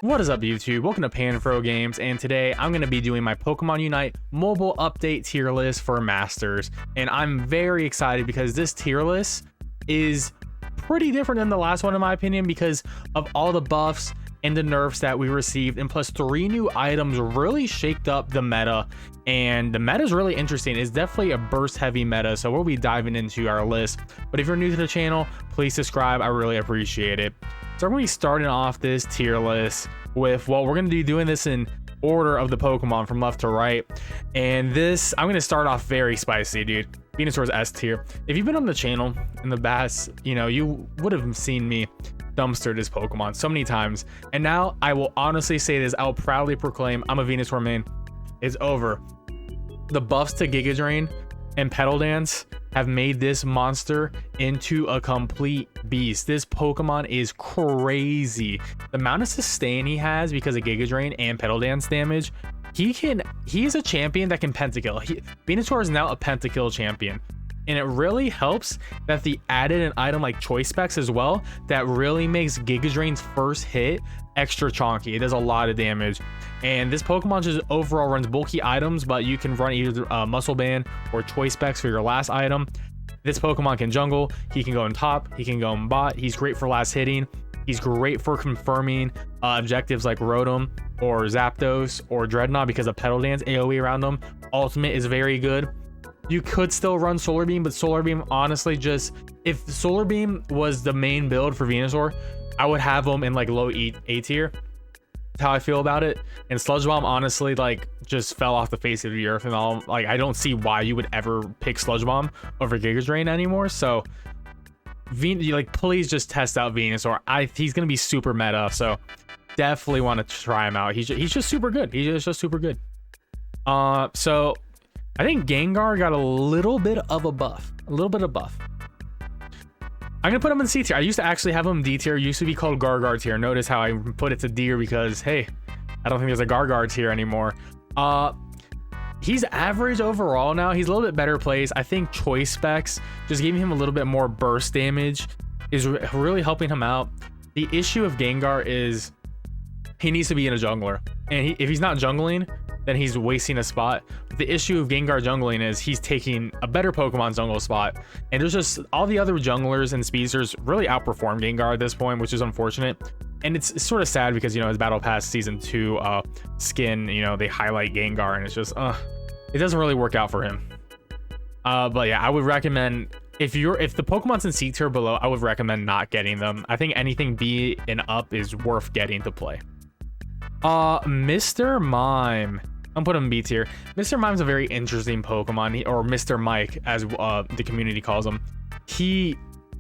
What is up, YouTube? Welcome to Panfro Games, and today I'm going to be doing my Pokemon Unite mobile update tier list for Masters. And I'm very excited because this tier list is pretty different than the last one in my opinion because of all the buffs and the nerfs that we received, and plus 3 new items really shaked up the meta. And the meta is really interesting. It's definitely a burst heavy meta, so we'll be diving into our list. But if you're new to the channel, please subscribe. I really appreciate it. So I'm going to be starting off this tier list with, well, we're going to be doing this in order of the Pokemon from left to right. And this, I'm going to start off very spicy, dude. Venusaur's S tier. If you've been on the channel in the past, you know, you would have seen me dumpster this Pokemon so many times. And now I will honestly say this, I'll proudly proclaim I'm a Venusaur main. It's over. The buffs to Giga Drain and Petal Dance have made this monster into a complete beast. This Pokemon is crazy. The amount of sustain he has because of Giga Drain and Petal Dance damage, he is a champion that can pentakill. Venusaur is now a pentakill champion. And it really helps that the added an item like Choice Specs as well that really makes Giga Drain's first hit extra chonky. It does a lot of damage. And this Pokemon just overall runs bulky items, but you can run either Muscle Band or Choice Specs for your last item. This Pokemon can jungle, he can go in top, he can go in bot, he's great for last hitting, he's great for confirming objectives like Rotom or Zapdos or Dreadnought because of Petal Dance AoE around them. Ultimate is very good. You could still run Solar Beam, but Solar Beam, honestly, just if Solar Beam was the main build for Venusaur, I would have him in like low A tier. That's how I feel about it. And Sludge Bomb, honestly, like just fell off the face of the earth, and all. Like, I don't see why you would ever pick Sludge Bomb over Giga Drain anymore. So, please just test out Venusaur. He's gonna be super meta, so definitely want to try him out. He's just super good. He's just super good. So I think Gengar got a little bit of a buff. I'm gonna put him in C tier. I used to actually have him D tier. Used to be called Gargar tier. Notice how I put it to D because, hey, I don't think there's a Gargar tier anymore. He's average overall now. He's a little bit better placed. I think Choice Specs just giving him a little bit more burst damage is really helping him out. The issue of Gengar is he needs to be in a jungler, and if he's not jungling, then he's wasting a spot. But the issue of Gengar jungling is he's taking a better Pokemon jungle spot, and there's just all the other junglers and speedsters really outperform Gengar at this point, which is unfortunate. And it's sort of sad because, you know, his Battle Pass Season 2 skin, you know, they highlight Gengar, and it's just it doesn't really work out for him. But yeah, I would recommend, if the Pokemon's in C tier below, I would recommend not getting them. I think anything B and up is worth getting to play. Mr. Mime, I'm putting him in B tier. Mr. Mime's a very interesting Pokemon, or Mr. Mike as the community calls him. He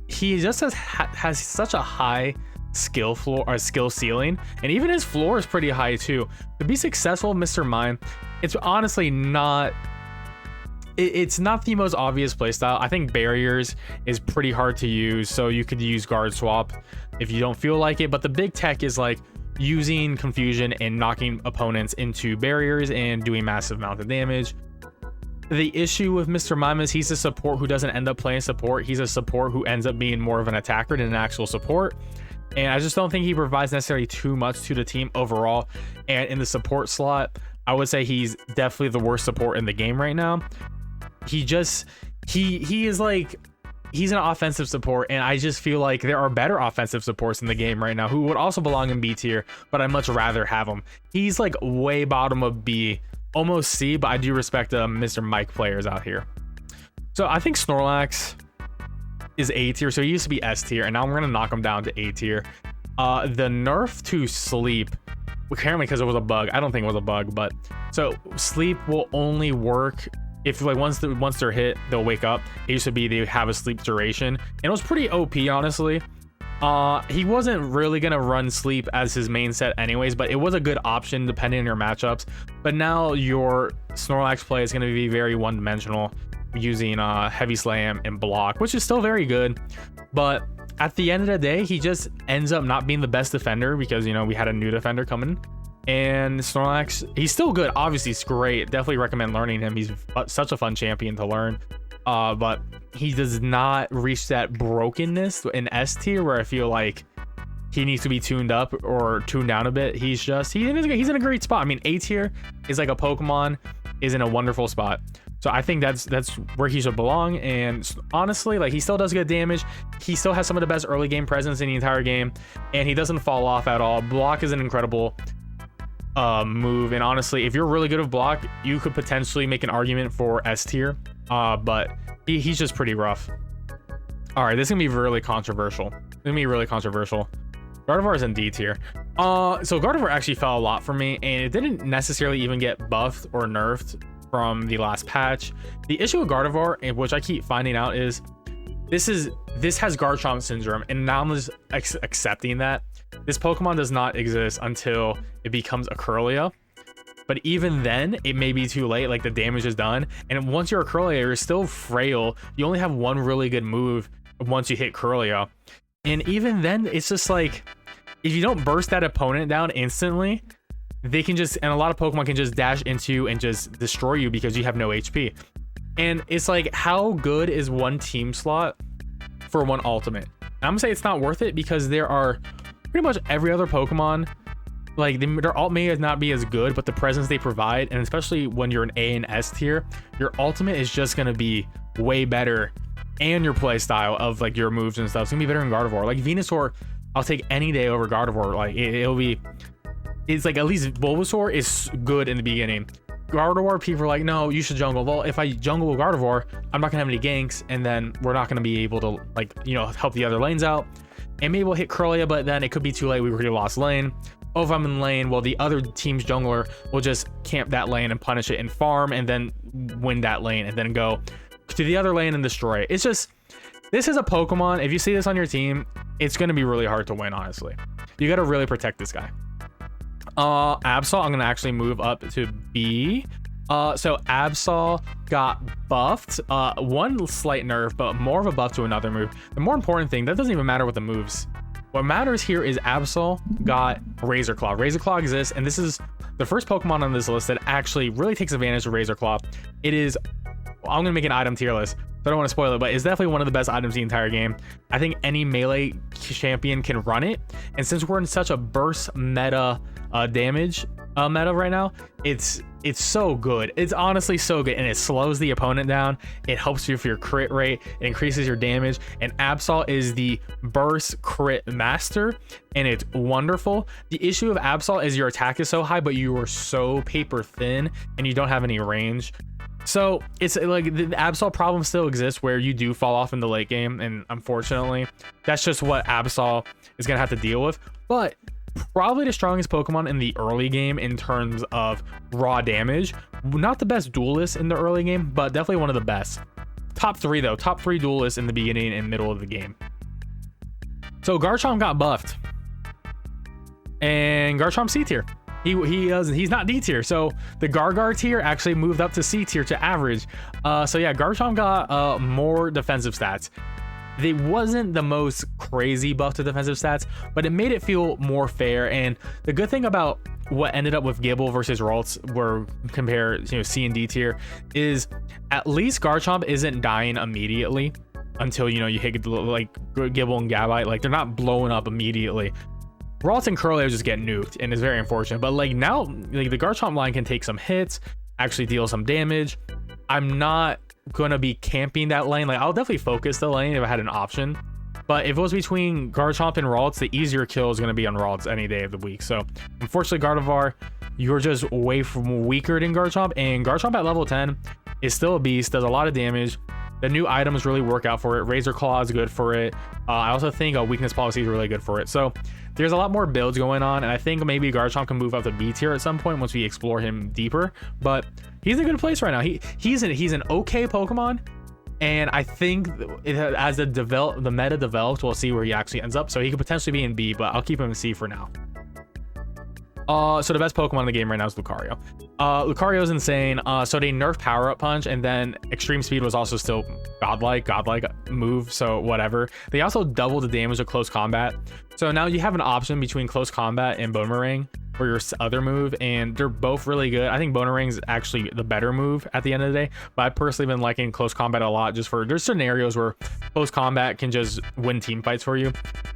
just has such a high skill floor or skill ceiling, and even his floor is pretty high too. To be successful, Mr. Mime, it's honestly not. It's not the most obvious playstyle. I think barriers is pretty hard to use, so you could use guard swap if you don't feel like it. But the big tech is like using confusion and knocking opponents into barriers and doing massive amount of damage. The issue with Mr. Mime is he's a support who doesn't end up playing support. He's a support who ends up being more of an attacker than an actual support. And I just don't think he provides necessarily too much to the team overall. And in the support slot, I would say he's definitely the worst support in the game right now. He is like, he's an offensive support, and I just feel like there are better offensive supports in the game right now who would also belong in B tier, but I'd much rather have him. He's like way bottom of B, almost C, but I do respect Mr. Mike players out here. So I think Snorlax is A tier, so he used to be S tier, and now I'm gonna knock him down to A tier. The nerf to Sleep, apparently because it was a bug. I don't think it was a bug, but so Sleep will only work if, like, once they're hit, they'll wake up. It used to be they have a sleep duration, and it was pretty OP, honestly. He wasn't really gonna run Sleep as his main set anyways, but it was a good option depending on your matchups. But now your Snorlax play is gonna be very one-dimensional, using Heavy Slam and Block, which is still very good. But at the end of the day, he just ends up not being the best defender because, you know, we had a new defender coming. And Snorlax, he's still good. Obviously, he's great. Definitely recommend learning him. He's such a fun champion to learn. But he does not reach that brokenness in S tier where I feel like he needs to be tuned up or tuned down a bit. He's in a great spot. I mean, A tier is like a Pokemon is in a wonderful spot. So I think that's where he should belong. And honestly, like, he still does good damage. He still has some of the best early game presence in the entire game, and he doesn't fall off at all. Block is an incredible move, and honestly, if you're really good with block, you could potentially make an argument for S tier. But he's just pretty rough. All right, this is gonna be really controversial. Gardevoir is in D tier. So Gardevoir actually fell a lot for me, and it didn't necessarily even get buffed or nerfed from the last patch. The issue with Gardevoir, and which I keep finding out, is this has Garchomp syndrome, and now I'm just accepting that this Pokemon does not exist until it becomes a Curlia. But even then, it may be too late. Like, the damage is done, and once you're a Curlia, you're still frail. You only have one really good move once you hit Curlia, and even then, it's just like, if you don't burst that opponent down instantly, they can just, and a lot of Pokemon can just dash into and just destroy you because you have no HP. And it's like, how good is one team slot for one ultimate? And I'm gonna say it's not worth it, because there are pretty much every other Pokemon, like, their ult may not be as good, but the presence they provide, and especially when you're an A and S tier, your ultimate is just gonna be way better, and your play style of like your moves and stuff is gonna be better than Gardevoir. Like, Venusaur, I'll take any day over Gardevoir. Like, it's like, at least Bulbasaur is good in the beginning. Gardevoir, people are like, no, you should jungle. Well, if I jungle with Gardevoir, I'm not gonna have any ganks, and then we're not gonna be able to, like, you know, help the other lanes out. And maybe we'll hit Curlia, but then it could be too late. We already lost lane. Oh, if I'm in lane, well, the other team's jungler will just camp that lane and punish it and farm, and then win that lane, and then go to the other lane and destroy it. It's just, this is a Pokemon, if you see this on your team, it's gonna be really hard to win, honestly. You gotta really protect this guy. Absol, I'm gonna actually move up to B. So Absol got buffed, one slight nerf, but more of a buff to another move. The more important thing, that doesn't even matter with the moves. What matters here is Absol got Razor Claw. Razor Claw exists, and this is the first Pokemon on this list that actually really takes advantage of Razor Claw. It is, I'm gonna make an item tier list, so I don't want to spoil it, but it's definitely one of the best items in the entire game. I think any melee champion can run it, and since we're in such a burst meta damage meta right now, it's so good. It's honestly so good, and it slows the opponent down. It helps you for your crit rate. It increases your damage, and Absol is the burst crit master, and it's wonderful. The issue of Absol is your attack is so high, but you are so paper thin, and you don't have any range. So it's like the Absol problem still exists, where you do fall off in the late game, and unfortunately, that's just what Absol is gonna have to deal with. But probably the strongest Pokemon in the early game in terms of raw damage. Not the best duelist in the early game, but definitely one of the best. Top three though, top three duelists in the beginning and middle of the game. So Garchomp got buffed, and Garchomp C tier. He's not D tier, so the Gargar tier actually moved up to C tier to average. So yeah, Garchomp got more defensive stats. They wasn't the most crazy buff to defensive stats, but it made it feel more fair. And the good thing about what ended up with Gible versus Ralts, where compare, you know, C and D tier, is at least Garchomp isn't dying immediately until, you know, you hit like Gible and Gabite. Like, they're not blowing up immediately. Ralts and Curlia just get nuked, and it's very unfortunate. But like, now, like, the Garchomp line can take some hits, actually deal some damage. I'm not gonna be camping that lane. Like, I'll definitely focus the lane if I had an option, but if it was between Garchomp and Ralts, the easier kill is gonna be on Ralts any day of the week. So unfortunately, Gardevoir, you're just way from weaker than Garchomp, and Garchomp at level 10 is still a beast, does a lot of damage. The new items really work out for it. Razor Claw is good for it. I also think a weakness policy is really good for it. So there's a lot more builds going on, and I think maybe Garchomp can move up to B tier at some point once we explore him deeper. But he's in a good place right now. He's an okay Pokemon, and I think as the meta develops, we'll see where he actually ends up. So he could potentially be in B, but I'll keep him in C for now. So the best Pokemon in the game right now is Lucario. Lucario is insane. So they nerfed Power Up Punch, and then Extreme Speed was also still godlike move, so whatever. They also doubled the damage of Close Combat. So now you have an option between Close Combat and Boomerang for your other move, and they're both really good. I think Boomerang is actually the better move at the end of the day, but I've personally been liking Close Combat a lot, just for there's scenarios where Close Combat can just win team fights for you.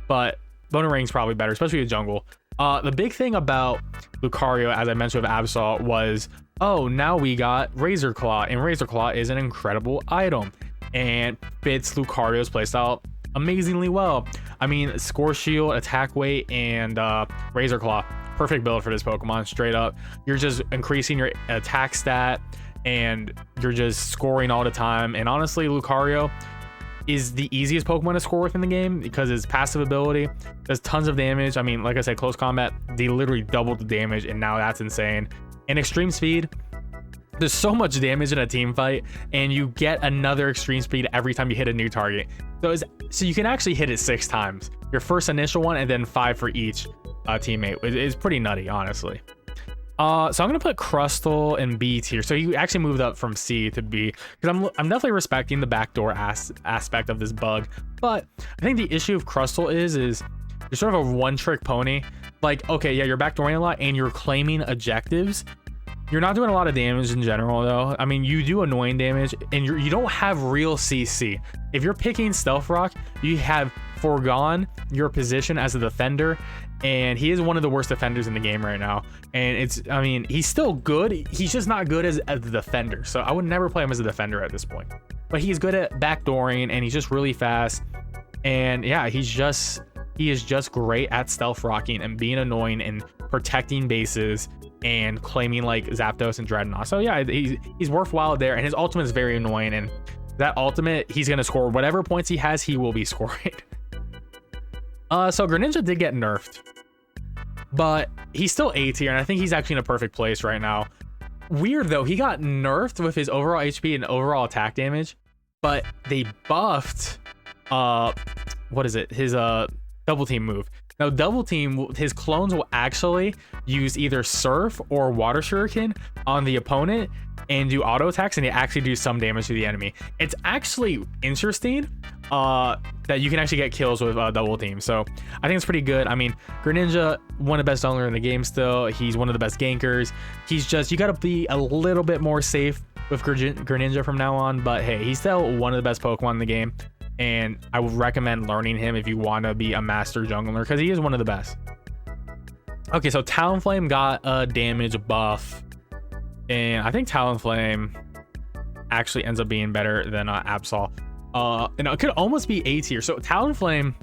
But Bonering's probably better, especially with jungle. The big thing about Lucario, as I mentioned with Absol, was, oh, now we got Razor Claw, and Razor Claw is an incredible item and fits Lucario's playstyle amazingly well. I mean, score shield, attack weight, and Razor Claw, perfect build for this Pokemon, straight up. You're just increasing your attack stat, and you're just scoring all the time. And honestly, Lucario is the easiest Pokemon to score with in the game because its passive ability does tons of damage. I mean, like I said, close combat, they literally doubled the damage, and now that's insane. And extreme speed, there's so much damage in a team fight, and you get another extreme speed every time you hit a new target. So you can actually hit it 6 times. Your first initial one, and then 5 for each teammate. It's pretty nutty, honestly. So I'm gonna put Crustle in B tier. So he actually moved up from C to B because I'm definitely respecting the backdoor aspect of this bug. But I think the issue of Crustle is you're sort of a one-trick pony. Like, okay, yeah, you're backdooring a lot and you're claiming objectives. You're not doing a lot of damage in general, though. I mean, you do annoying damage, and you don't have real CC. If you're picking Stealth Rock, you have foregone your position as a defender, and he is one of the worst defenders in the game right now. And I mean, he's still good. He's just not good as a defender. So I would never play him as a defender at this point. But he's good at backdooring, and he's just really fast. And yeah, he is just great at stealth rocking and being annoying and protecting bases and claiming like Zapdos and Dreadnought. So yeah, he's worthwhile there, and his ultimate is very annoying, and that ultimate, he's gonna score whatever points he has, he will be scoring. So Greninja did get nerfed, but he's still A tier, and I think he's actually in a perfect place right now. Weird though, he got nerfed with his overall HP and overall attack damage, but they buffed what is it, his double team move. Now, double team, his clones will actually use either Surf or Water Shuriken on the opponent and do auto attacks, and they actually do some damage to the enemy. It's actually interesting that you can actually get kills with double team. So I think it's pretty good. I mean, Greninja, one of the best jungler in the game still. He's one of the best gankers. He's just, you got to be a little bit more safe with Greninja from now on. But hey, he's still one of the best Pokemon in the game. And I would recommend learning him if you want to be a master jungler, because he is one of the best. Okay, so Talonflame got a damage buff, and I think Talonflame actually ends up being better than Absol. And it could almost be A tier. So Talonflame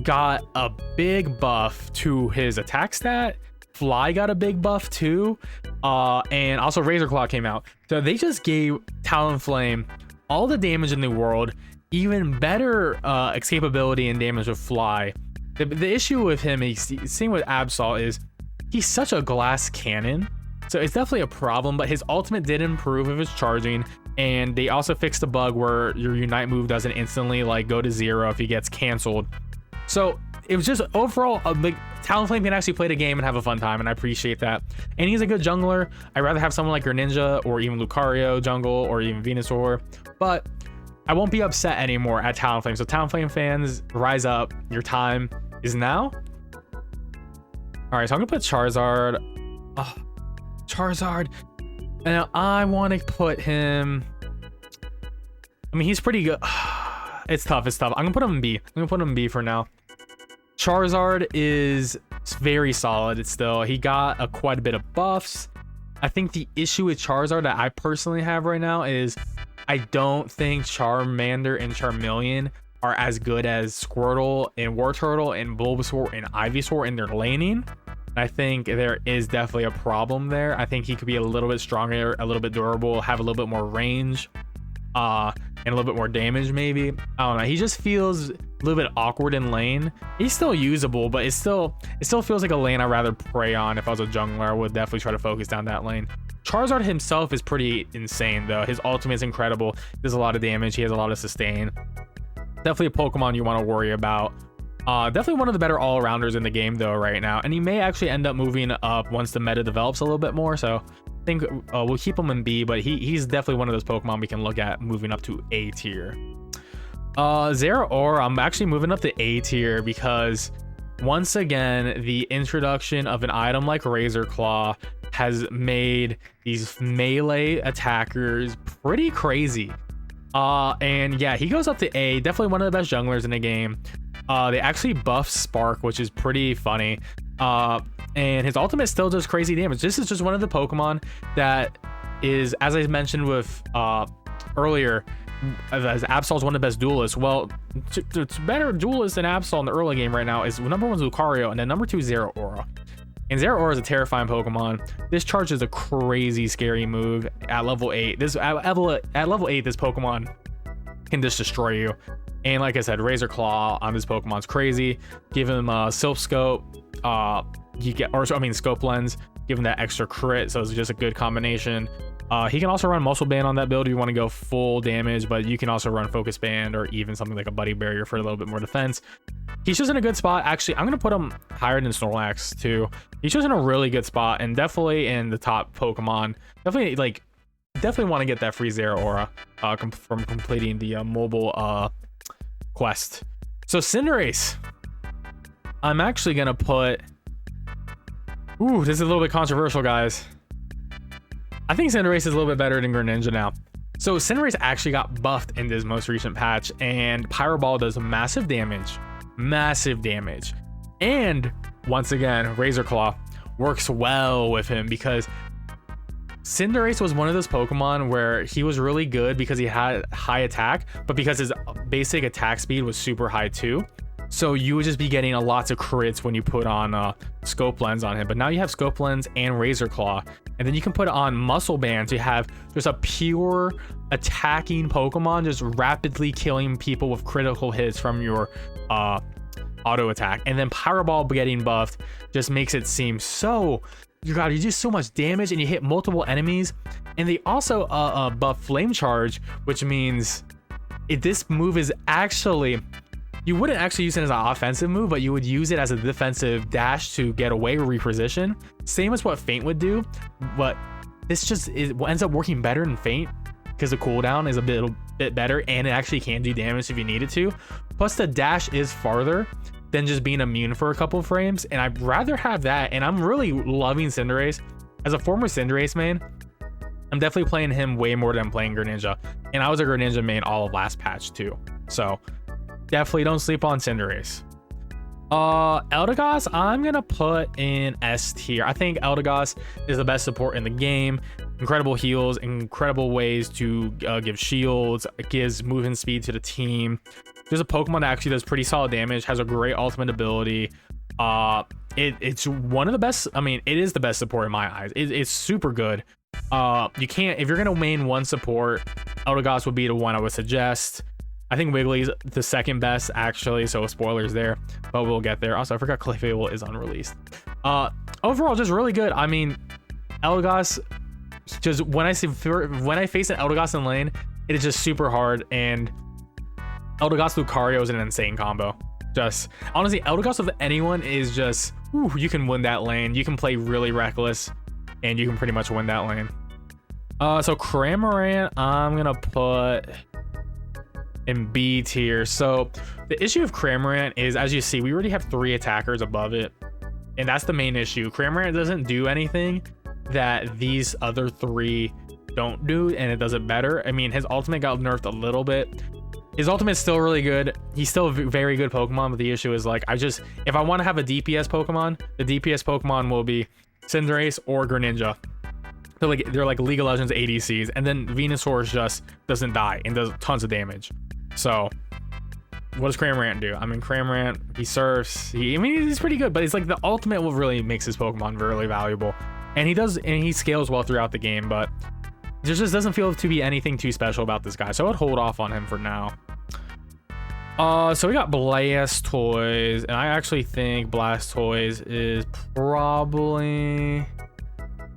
got a big buff to his attack stat. Fly got a big buff too, and also Razor Claw came out. So they just gave Talonflame all the damage in the world. Even better escapability and damage with Fly. The issue with him, same with Absol, is he's such a glass cannon. So it's definitely a problem, but his ultimate did improve with his charging. And they also fixed a bug where your Unite move doesn't instantly like go to 0 if he gets canceled. So it was just overall a big, Talonflame can actually play the game and have a fun time, and I appreciate that. And he's a good jungler. I'd rather have someone like Greninja or even Lucario jungle or even Venusaur. But I won't be upset anymore at Talonflame. So Talonflame fans, rise up. Your time is now. All right, so I'm gonna put Charizard. Oh, Charizard. And I want to put him. I mean, he's pretty good. It's tough. It's tough. I'm gonna put him in B. I'm gonna put him in B for now. Charizard is very solid. It's still, he got quite a bit of buffs. I think the issue with Charizard that I personally have right now is I don't think Charmander and Charmeleon are as good as Squirtle and Wartortle and Bulbasaur and Ivysaur in their laning. I think there is definitely a problem there. I think he could be a little bit stronger, a little bit durable, have a little bit more range, and a little bit more damage maybe. I don't know. He just feels a little bit awkward in lane. He's still usable, but it still feels like a lane I'd rather prey on. If I was a jungler, I would definitely try to focus down that lane. Charizard himself is pretty insane though. His ultimate is incredible. Does a lot of damage. He has a lot of sustain. Definitely a Pokemon you want to worry about. Definitely one of the better all-arounders in the game though right now, and he may actually end up moving up once the meta develops a little bit more. So I think we'll keep him in B, but he's definitely one of those Pokemon we can look at moving up to A tier. Zeraora, I'm actually moving up to A tier because once again the introduction of an item like Razor Claw has made these melee attackers pretty crazy. And yeah, he goes up to A. Definitely one of the best junglers in the game. They actually buffed Spark, which is pretty funny. And his ultimate still does crazy damage. This is just one of the Pokemon that is, as I mentioned with earlier, as Absol is one of the best duelists. Well, it's better duelist than Absol in the early game right now is number 1 is Lucario, and then number 2 is Zeraora. And Zeraora is a terrifying Pokemon. This charge is a crazy scary move at level 8. This at level 8, this Pokemon can just destroy you. And like I said, Razor Claw on this Pokemon's crazy. Give him Silph Scope, Scope Lens. Give him that extra crit, so it's just a good combination. He can also run Muscle Band on that build if you want to go full damage, but you can also run Focus Band or even something like a Buddy Barrier for a little bit more defense. He's just in a good spot. Actually, I'm going to put him higher than Snorlax too. He's just in a really good spot and definitely in the top Pokemon. Definitely want to get that free Zeraora from completing the mobile quest. So Cinderace, I'm actually going to put... Ooh, this is a little bit controversial, guys. I think Cinderace is a little bit better than Greninja now. So Cinderace actually got buffed in this most recent patch, and Pyro Ball does massive damage. Massive damage. And once again, Razor Claw works well with him because Cinderace was one of those Pokemon where he was really good because he had high attack, but because his basic attack speed was super high too. So you would just be getting lots of crits when you put on Scope Lens on him. But now you have Scope Lens and Razor Claw. And then you can put on Muscle Band to have just a pure attacking Pokemon just rapidly killing people with critical hits from your auto attack. And then Pyro Ball getting buffed just makes it seem so... You do so much damage and you hit multiple enemies. And they also buff Flame Charge, which means this move is actually... You wouldn't actually use it as an offensive move, but you would use it as a defensive dash to get away or reposition. Same as what Feint would do, but this just ends up working better than Feint because the cooldown is a bit better and it actually can do damage if you need it to. Plus the dash is farther than just being immune for a couple frames, and I'd rather have that. And I'm really loving Cinderace. As a former Cinderace main, I'm definitely playing him way more than I'm playing Greninja, and I was a Greninja main all of last patch too. So definitely don't sleep on Cinderace. Eldegoss, I'm gonna put in S tier. I think Eldegoss is the best support in the game. Incredible heals, incredible ways to give shields, it gives movement speed to the team. There's a Pokemon that actually does pretty solid damage, has a great ultimate ability. It's one of the best. I mean, it is the best support in my eyes. It's super good. You can't, if you're gonna main one support, Eldegoss would be the one I would suggest. I think Wiggly's the second best actually, so spoilers there, but we'll get there. Also, I forgot Clefable is unreleased. Overall, just really good. I mean, Eldegoss, just when I face an Eldegoss in lane, it is just super hard, and Eldegoss Lucario is an insane combo. Just honestly, Eldegoss with anyone is just, ooh, you can win that lane. You can play really reckless, and you can pretty much win that lane. So Cramaran, I'm gonna put in B tier. So the issue of Cramaran is, as you see, we already have 3 attackers above it, and that's the main issue. Cramaran doesn't do anything that these other 3 don't do, and it does it better. I mean, his ultimate got nerfed a little bit. His ultimate's still really good. He's still a very good Pokemon, but the issue is, like, if I want to have a DPS Pokemon, the DPS Pokemon will be Cinderace or Greninja. They're like League of Legends ADCs, and then Venusaur just doesn't die and does tons of damage. So what does Cramaran do? I mean, Cramaran, he surfs. He's pretty good, but it's like the ultimate what really makes his Pokemon really valuable, and he scales well throughout the game. But there just doesn't feel to be anything too special about this guy, so I would hold off on him for now. So we got Blastoise, and I actually think Blastoise is probably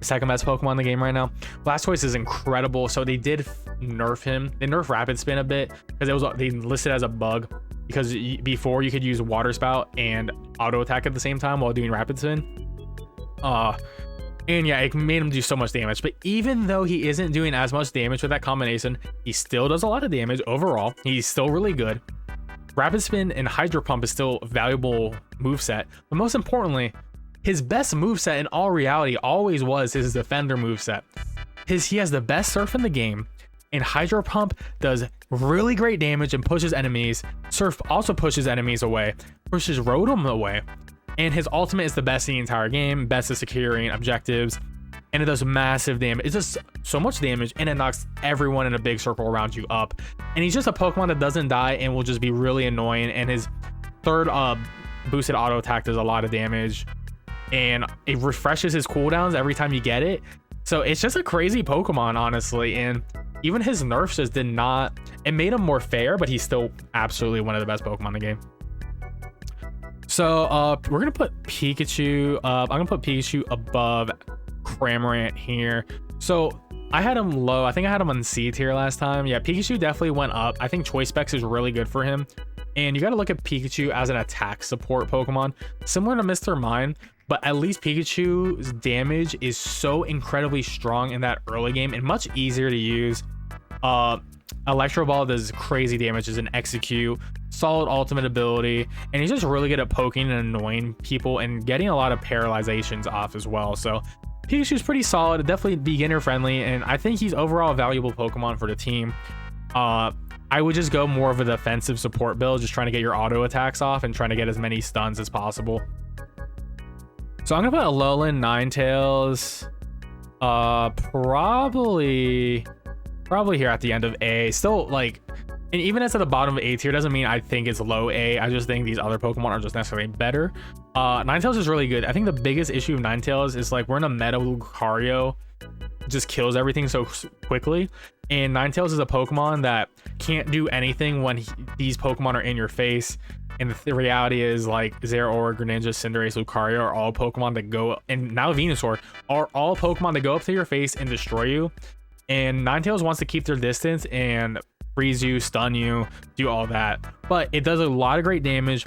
second best Pokemon in the game right now. Blastoise is incredible. So they did nerf him. They nerfed Rapid Spin a bit because they listed as a bug, because before you could use Water Spout and auto attack at the same time while doing Rapid Spin. And yeah, it made him do so much damage. But even though he isn't doing as much damage with that combination, he still does a lot of damage overall. He's still really good. Rapid Spin and Hydro Pump is still a valuable moveset, but most importantly, his best moveset in all reality always was his defender moveset. He has the best surf in the game, And Hydro Pump does really great damage and pushes enemies. Surf also pushes enemies away, pushes Rotom away. And his ultimate is the best in the entire game, best at securing objectives. And it does massive damage. It does so much damage, and it knocks everyone in a big circle around you up. And he's just a Pokemon that doesn't die and will just be really annoying. And his third boosted auto attack does a lot of damage, and it refreshes his cooldowns every time you get it. So it's just a crazy Pokemon, honestly. And even his nerfs just did not, it made him more fair, but he's still absolutely one of the best Pokemon in the game. So we're gonna put Pikachu up. I'm gonna put Pikachu above Cramaran here. So I had him low. I think I had him on C tier last time. Yeah, Pikachu definitely went up. I think Choice Specs is really good for him. And you got to look at Pikachu as an attack support Pokemon, similar to Mr. Mime, but at least Pikachu's damage is so incredibly strong in that early game and much easier to use. Electro Ball does crazy damage as an execute, solid ultimate ability, and he's just really good at poking and annoying people and getting a lot of paralyzations off as well. So Pikachu's pretty solid, definitely beginner friendly, and I think he's overall a valuable Pokemon for the team. I would just go more of a defensive support build, just trying to get your auto attacks off and trying to get as many stuns as possible. So I'm gonna put Alolan Ninetales probably here at the end of A. Still, like, and even as at the bottom of A tier doesn't mean I think it's low A. I just think these other Pokemon are just necessarily better. Ninetales is really good. I think the biggest issue of Ninetales is like we're in a meta Lucario just kills everything so quickly, and Ninetales is a Pokemon that can't do anything when these Pokemon are in your face. And the reality is, like, Zeraora, Greninja, Cinderace, Lucario are all Pokemon that go, and now Venusaur are all Pokemon that go up to your face and destroy you. And Ninetales wants to keep their distance and freeze you, stun you, do all that. But it does a lot of great damage.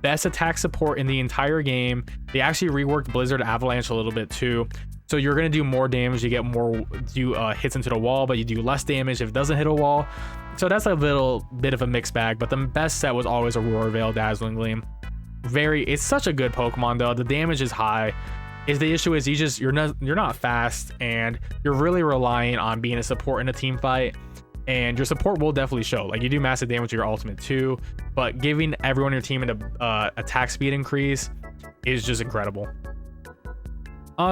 Best attack support in the entire game. They actually reworked Blizzard Avalanche a little bit too. So you're going to do more damage. You get more hits into the wall, but you do less damage if it doesn't hit a wall. So that's a little bit of a mixed bag. But the best set was always Aurora Veil Dazzling Gleam. It's such a good Pokemon though. The damage is high. The issue is you're not fast, and you're really relying on being a support in a team fight. And your support will definitely show. Like, you do massive damage to your ultimate too, but giving everyone in your team an attack speed increase is just incredible.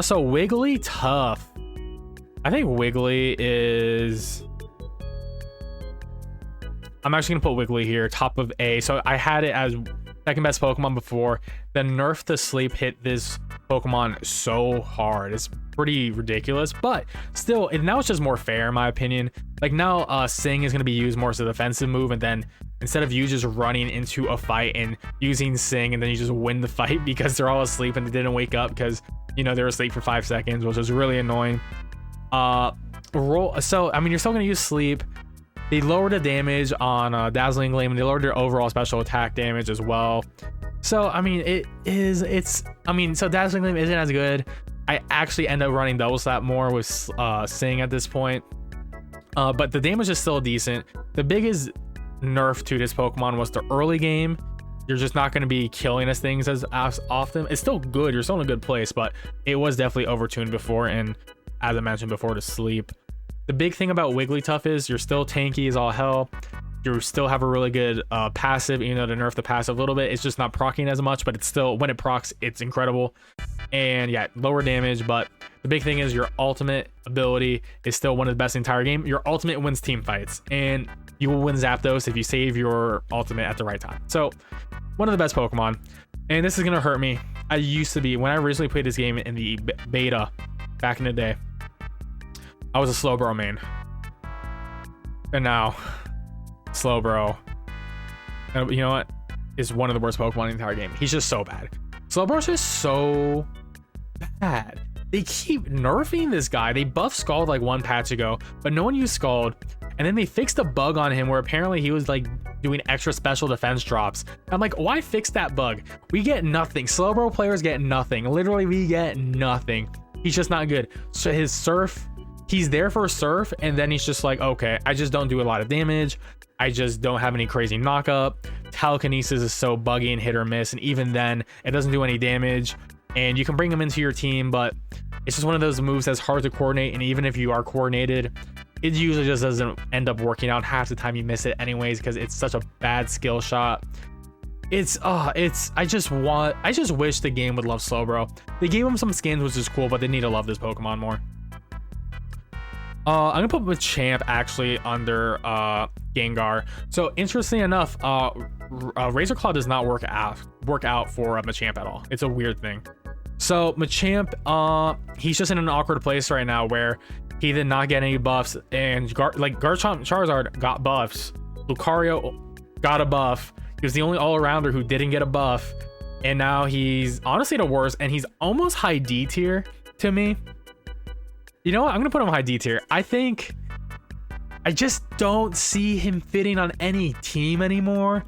So Wiggly, tough. I think Wiggly is... I'm actually gonna put Wiggly here, top of A. So I had it as second best Pokemon before. The nerf to sleep hit this Pokemon so hard. It's pretty ridiculous, but still, now it's just more fair in my opinion. Like, now Sing is going to be used more as a defensive move, and then instead of you just running into a fight and using Sing and then you just win the fight because they're all asleep and they didn't wake up because, you know, they were asleep for 5 seconds, which is really annoying. So I mean, you're still going to use sleep. They lowered the damage on Dazzling Gleam, and they lowered their overall special attack damage as well. So I mean, so Dazzling Gleam isn't as good. I actually end up running Double Slap more with Sing at this point. But the damage is still decent. The biggest nerf to this Pokemon was the early game. You're just not going to be killing as things as often. It's still good. You're still in a good place, but it was definitely overtuned before. And as I mentioned before, to sleep. The big thing about Wigglytuff is you're still tanky as all hell. You still have a really good passive, even though they nerfed the passive a little bit. It's just not proccing as much, but it's still, when it procs, it's incredible. And yeah, lower damage, but the big thing is your ultimate ability is still one of the best in the entire game. Your ultimate wins team fights, and you will win Zapdos if you save your ultimate at the right time. So one of the best Pokemon. And this is gonna hurt me. I used to be, when I originally played this game in the beta back in the day, I was a Slowbro main. And now Slowbro, and you know what, is one of the worst Pokemon in the entire game. He's just so bad. Slowbro's just so bad. They keep nerfing this guy. They buffed Scald like one patch ago, but no one used Scald. And then they fixed a bug on him where apparently he was like doing extra special defense drops. I'm like, why fix that bug? We get nothing. Slowbro players get nothing. Literally, we get nothing. He's just not good. So his Surf, he's there for Surf, and then he's just like, okay, I just don't do a lot of damage. I just don't have any crazy knockup. Telekinesis is so buggy and hit or miss, and even then, it doesn't do any damage. And you can bring him into your team, but it's just one of those moves that's hard to coordinate. And even if you are coordinated, it usually just doesn't end up working out. Half the time you miss it anyways because it's such a bad skill shot. I just wish the game would love Slowbro. They gave him some skins, which is cool, but they need to love this Pokemon more. I'm gonna put Machamp actually under Gengar. So interestingly enough, Razor Claw does not work out for Machamp at all. It's a weird thing. So Machamp, he's just in an awkward place right now where he did not get any buffs, and Garchomp, Charizard got buffs. Lucario got a buff. He was the only all-arounder who didn't get a buff, and now he's honestly the worst, and he's almost high D tier to me. You know what? I'm gonna put him high D tier. I just don't see him fitting on any team anymore.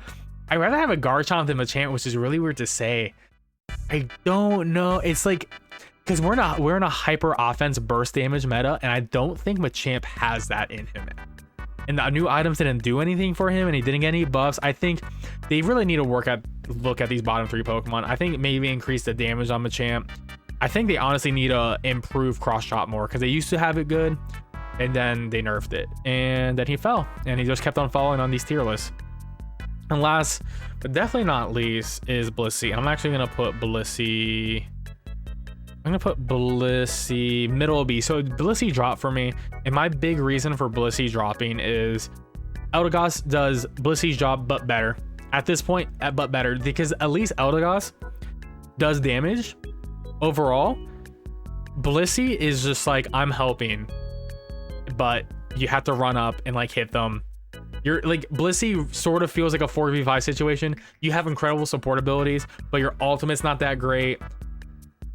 I'd rather have a Garchomp than Machamp, which is really weird to say. I don't know. It's like, because we're in a hyper offense burst damage meta, and I don't think Machamp has that in him. And the new items didn't do anything for him, and he didn't get any buffs. I think they really need to look at these bottom 3 Pokemon. I think maybe increase the damage on Machamp. I think they honestly need to improve cross chop more, because they used to have it good, and then they nerfed it, and then he fell, and he just kept on falling on these tier lists. And last but definitely not least is Blissey. And I'm actually gonna put Blissey. I'm gonna put Blissey middle B. So Blissey dropped for me, and my big reason for Blissey dropping is Eldegoss does Blissey's job but better at this point, but better, because at least Eldegoss does damage overall. Blissey is just like, I'm helping, but you have to run up and like hit them. You're like, Blissey sort of feels like a 4v5 situation. You have incredible support abilities, but your ultimate's not that great.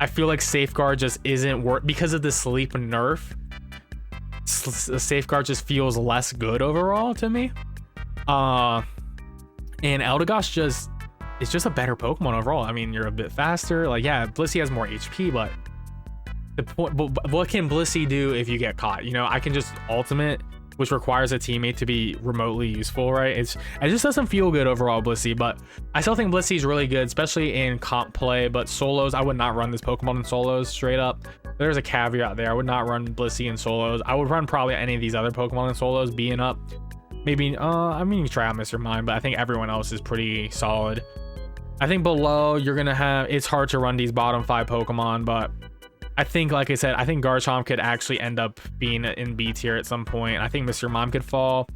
I feel like Safeguard just isn't worth, because of the sleep nerf. Safeguard just feels less good overall to me. And Eldegoss just, it's just a better Pokemon overall. I mean, you're a bit faster. Like, yeah, Blissey has more HP, but the point, but what can Blissey do if you get caught? You know, I can just ultimate, which requires a teammate to be remotely useful, right? It just doesn't feel good overall, Blissey, but I still think Blissey is really good, especially in comp play. But solos, I would not run this Pokemon in solos, straight up. There's a caveat there. I would not run Blissey in solos. I would run probably any of these other Pokemon in solos, being up. Maybe, I mean, you can try out Mr. Mime, but I think everyone else is pretty solid. I think below, you're gonna have, it's hard to run these bottom 5 Pokemon, but I think, like I said, I think Garchomp could actually end up being in B tier at some point. I think Mr. Mime could fall.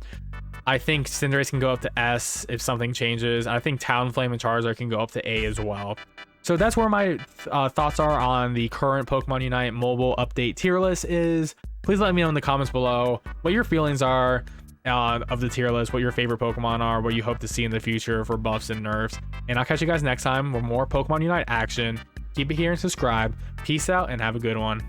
I think Cinderace can go up to S if something changes. I think Talonflame and Charizard can go up to A as well. So that's where my thoughts are on the current Pokemon Unite mobile update tier list is. Please let me know in the comments below what your feelings are of the tier list, what your favorite Pokemon are, what you hope to see in the future for buffs and nerfs. And I'll catch you guys next time with more Pokemon Unite action. Keep it here and subscribe. Peace out and have a good one.